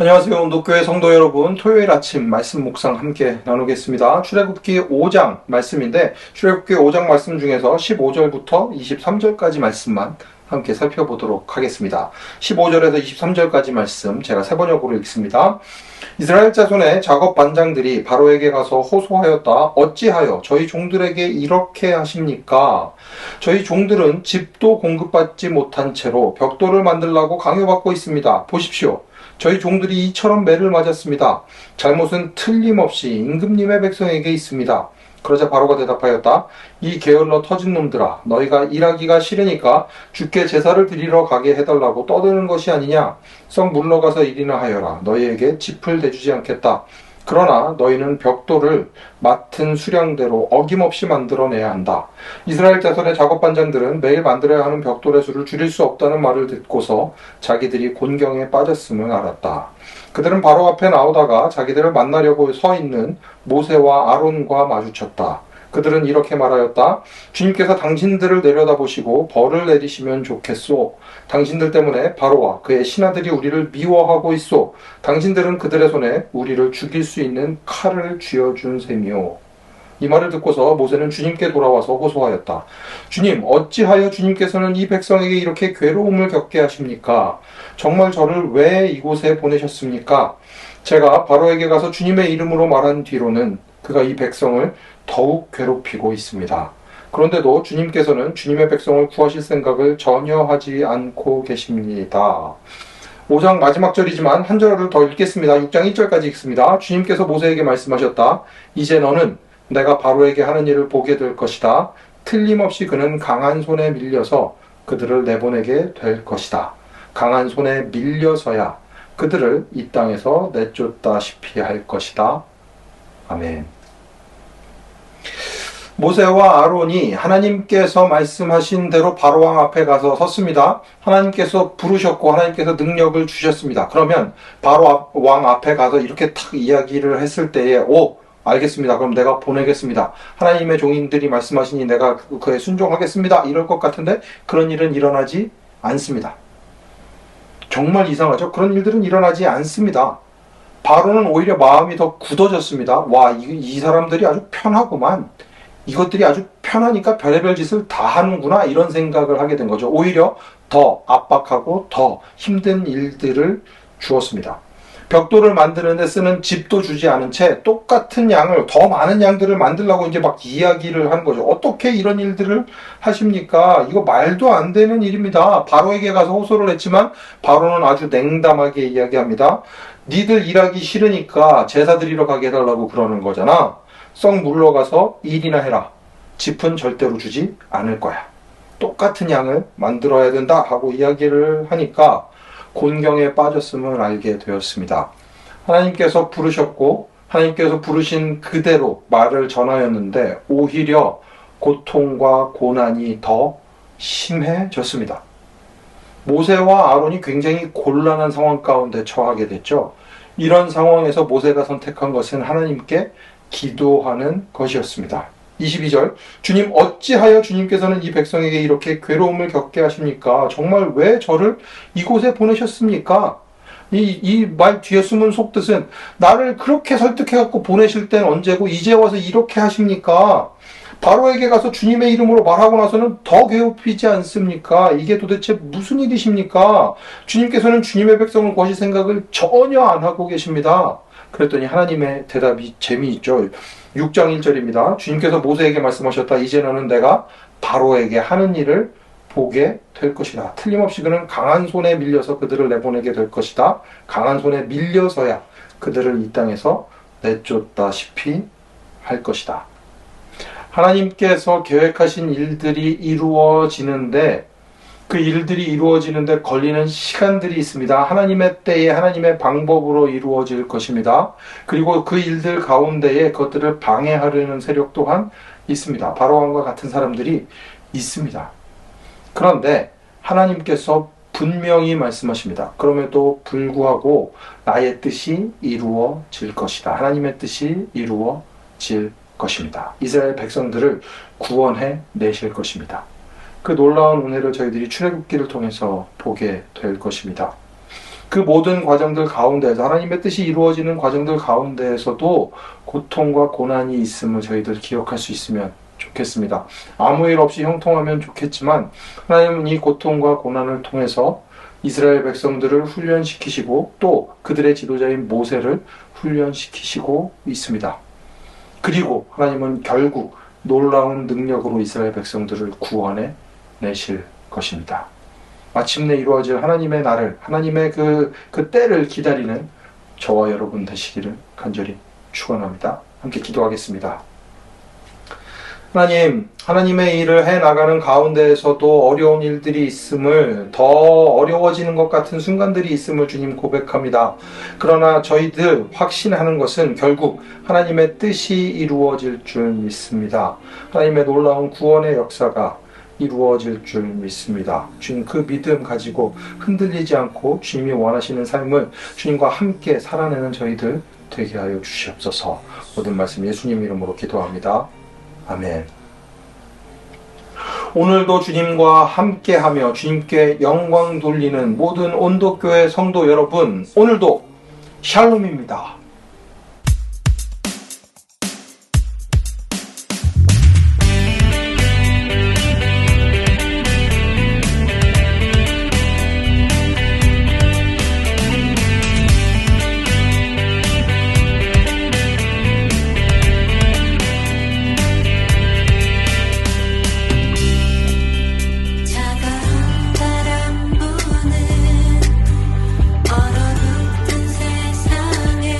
안녕하세요. 온도교회 성도 여러분. 토요일 아침 말씀 묵상 함께 나누겠습니다. 출애굽기 5장 말씀인데 출애굽기 5장 말씀 중에서 15절부터 23절까지 말씀만 함께 살펴보도록 하겠습니다. 15절에서 23절까지 말씀 제가 세 번역으로 읽습니다. 이스라엘 자손의 작업 반장들이 바로에게 가서 호소하였다. 어찌하여 저희 종들에게 이렇게 하십니까? 저희 종들은 집도 공급받지 못한 채로 벽돌을 만들라고 강요받고 있습니다. 보십시오. 저희 종들이 이처럼 매를 맞았습니다. 잘못은 틀림없이 임금님의 백성에게 있습니다. 그러자 바로가 대답하였다. 이 게을러 터진 놈들아, 너희가 일하기가 싫으니까 주께 제사를 드리러 가게 해달라고 떠드는 것이 아니냐? 썩 물러가서 일이나 하여라. 너희에게 짚을 대주지 않겠다. 그러나 너희는 벽돌을 맡은 수량대로 어김없이 만들어내야 한다. 이스라엘 자손의 작업 반장들은 매일 만들어야 하는 벽돌의 수를 줄일 수 없다는 말을 듣고서 자기들이 곤경에 빠졌음을 알았다. 그들은 바로 앞에 나오다가 자기들을 만나려고 서 있는 모세와 아론과 마주쳤다. 그들은 이렇게 말하였다. 주님께서 당신들을 내려다보시고 벌을 내리시면 좋겠소. 당신들 때문에 바로와 그의 신하들이 우리를 미워하고 있소. 당신들은 그들의 손에 우리를 죽일 수 있는 칼을 쥐어준 셈이오. 이 말을 듣고서 모세는 주님께 돌아와서 호소하였다. 주님, 어찌하여 주님께서는 이 백성에게 이렇게 괴로움을 겪게 하십니까? 정말 저를 왜 이곳에 보내셨습니까? 제가 바로에게 가서 주님의 이름으로 말한 뒤로는 그가 이 백성을 더욱 괴롭히고 있습니다. 그런데도 주님께서는 주님의 백성을 구하실 생각을 전혀 하지 않고 계십니다. 5장 마지막 절이지만 한 절을 더 읽겠습니다. 6장 1절까지 읽습니다. 주님께서 모세에게 말씀하셨다. 이제 너는 내가 바로에게 하는 일을 보게 될 것이다. 틀림없이 그는 강한 손에 밀려서 그들을 내보내게 될 것이다. 강한 손에 밀려서야 그들을 이 땅에서 내쫓다시피 할 것이다. 아멘. 모세와 아론이 하나님께서 말씀하신 대로 바로왕 앞에 가서 섰습니다. 하나님께서 부르셨고 하나님께서 능력을 주셨습니다. 그러면 바로왕 앞에 가서 이렇게 탁 이야기를 했을 때에 알겠습니다. 그럼 내가 보내겠습니다. 하나님의 종인들이 말씀하시니 내가 그에 순종하겠습니다. 이럴 것 같은데 그런 일은 일어나지 않습니다. 정말 이상하죠? 그런 일들은 일어나지 않습니다. 바로는 오히려 마음이 더 굳어졌습니다. 이 사람들이 아주 편하구만. 이것들이 아주 편하니까 별의별 짓을 다 하는구나 이런 생각을 하게 된 거죠. 오히려 더 압박하고 더 힘든 일들을 주었습니다. 벽돌을 만드는 데 쓰는 집도 주지 않은 채 똑같은 양을 더 많은 양들을 만들려고 이제 막 이야기를 한 거죠. 어떻게 이런 일들을 하십니까? 이거 말도 안 되는 일입니다. 바로에게 가서 호소를 했지만 바로는 아주 냉담하게 이야기합니다. 니들 일하기 싫으니까 제사 드리러 가게 해달라고 그러는 거잖아. 썩 물러가서 일이나 해라. 짚은 절대로 주지 않을 거야. 똑같은 양을 만들어야 된다 하고 이야기를 하니까 곤경에 빠졌음을 알게 되었습니다. 하나님께서 부르셨고 하나님께서 부르신 그대로 말을 전하였는데 오히려 고통과 고난이 더 심해졌습니다. 모세와 아론이 굉장히 곤란한 상황 가운데 처하게 됐죠. 이런 상황에서 모세가 선택한 것은 하나님께 기도하는 것이었습니다. 22절 주님 어찌하여 주님께서는 이 백성에게 이렇게 괴로움을 겪게 하십니까? 정말 왜 저를 이곳에 보내셨습니까? 이 말 뒤에 숨은 속뜻은 나를 그렇게 설득해갖고 보내실 땐 언제고 이제 와서 이렇게 하십니까? 바로에게 가서 주님의 이름으로 말하고 나서는 더 괴롭히지 않습니까? 이게 도대체 무슨 일이십니까? 주님께서는 주님의 백성을 구하실 생각을 전혀 안 하고 계십니다. 그랬더니 하나님의 대답이 재미있죠. 6장 1절입니다. 주님께서 모세에게 말씀하셨다. 이제 너는 내가 바로에게 하는 일을 보게 될 것이다. 틀림없이 그는 강한 손에 밀려서 그들을 내보내게 될 것이다. 강한 손에 밀려서야 그들을 이 땅에서 내쫓다시피 할 것이다. 하나님께서 계획하신 일들이 이루어지는데 그 일들이 이루어지는데 걸리는 시간들이 있습니다. 하나님의 때에 하나님의 방법으로 이루어질 것입니다. 그리고 그 일들 가운데에 그것들을 방해하려는 세력 또한 있습니다. 바로왕과 같은 사람들이 있습니다. 그런데 하나님께서 분명히 말씀하십니다. 그럼에도 불구하고 나의 뜻이 이루어질 것이다. 하나님의 뜻이 이루어질 것입니다. 이스라엘 백성들을 구원해 내실 것입니다. 그 놀라운 은혜를 저희들이 출애굽기를 통해서 보게 될 것입니다. 그 모든 과정들 가운데에서 하나님의 뜻이 이루어지는 과정들 가운데에서도 고통과 고난이 있음을 저희들 기억할 수 있으면 좋겠습니다. 아무 일 없이 형통하면 좋겠지만 하나님은 이 고통과 고난을 통해서 이스라엘 백성들을 훈련시키시고 또 그들의 지도자인 모세를 훈련시키시고 있습니다. 그리고 하나님은 결국 놀라운 능력으로 이스라엘 백성들을 구원해 내실 것입니다. 마침내 이루어질 하나님의 날을, 하나님의 그 때를 기다리는 저와 여러분 되시기를 간절히 축원합니다. 함께 기도하겠습니다. 하나님, 하나님의 일을 해나가는 가운데에서도 어려운 일들이 있음을, 더 어려워지는 것 같은 순간들이 있음을 주님 고백합니다. 그러나 저희들 확신하는 것은 결국 하나님의 뜻이 이루어질 줄 믿습니다. 하나님의 놀라운 구원의 역사가 이루어질 줄 믿습니다. 주님, 그 믿음 가지고 흔들리지 않고 주님이 원하시는 삶을 주님과 함께 살아내는 저희들 되게 하여 주시옵소서. 모든 말씀 예수님 이름으로 기도합니다. 아멘. 오늘도 주님과 함께하며 주님께 영광 돌리는 모든 온도교회 성도 여러분, 오늘도 샬롬입니다. 차가운 바람 부는 얼어붙은 세상에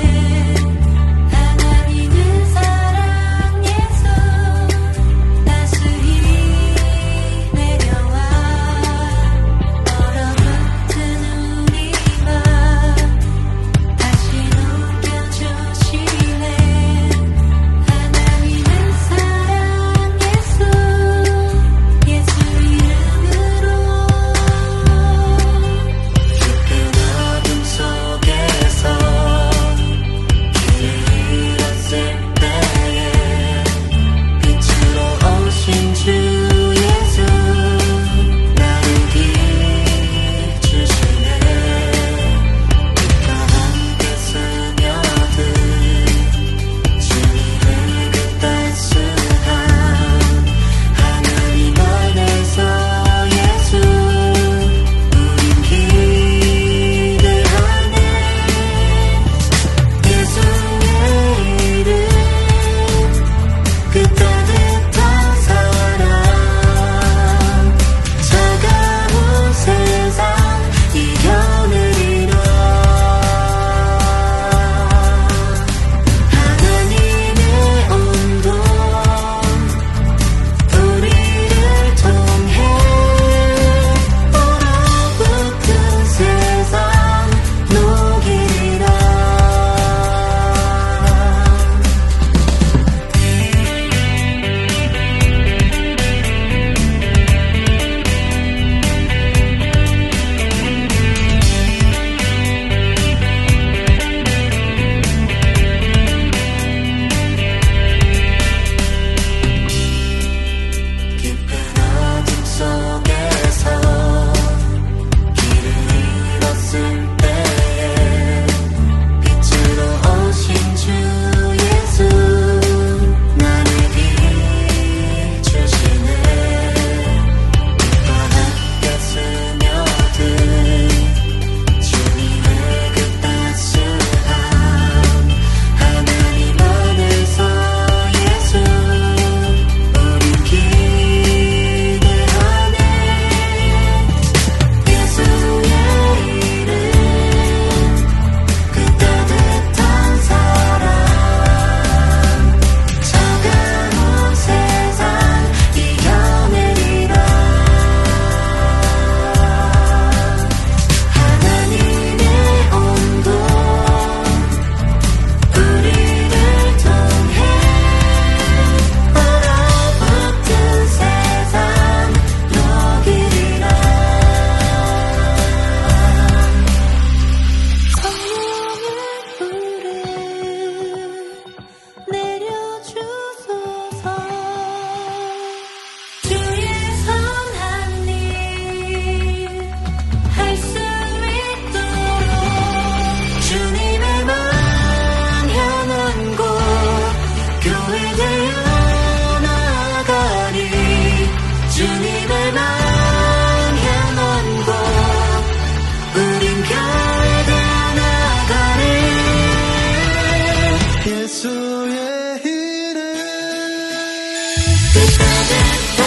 그때는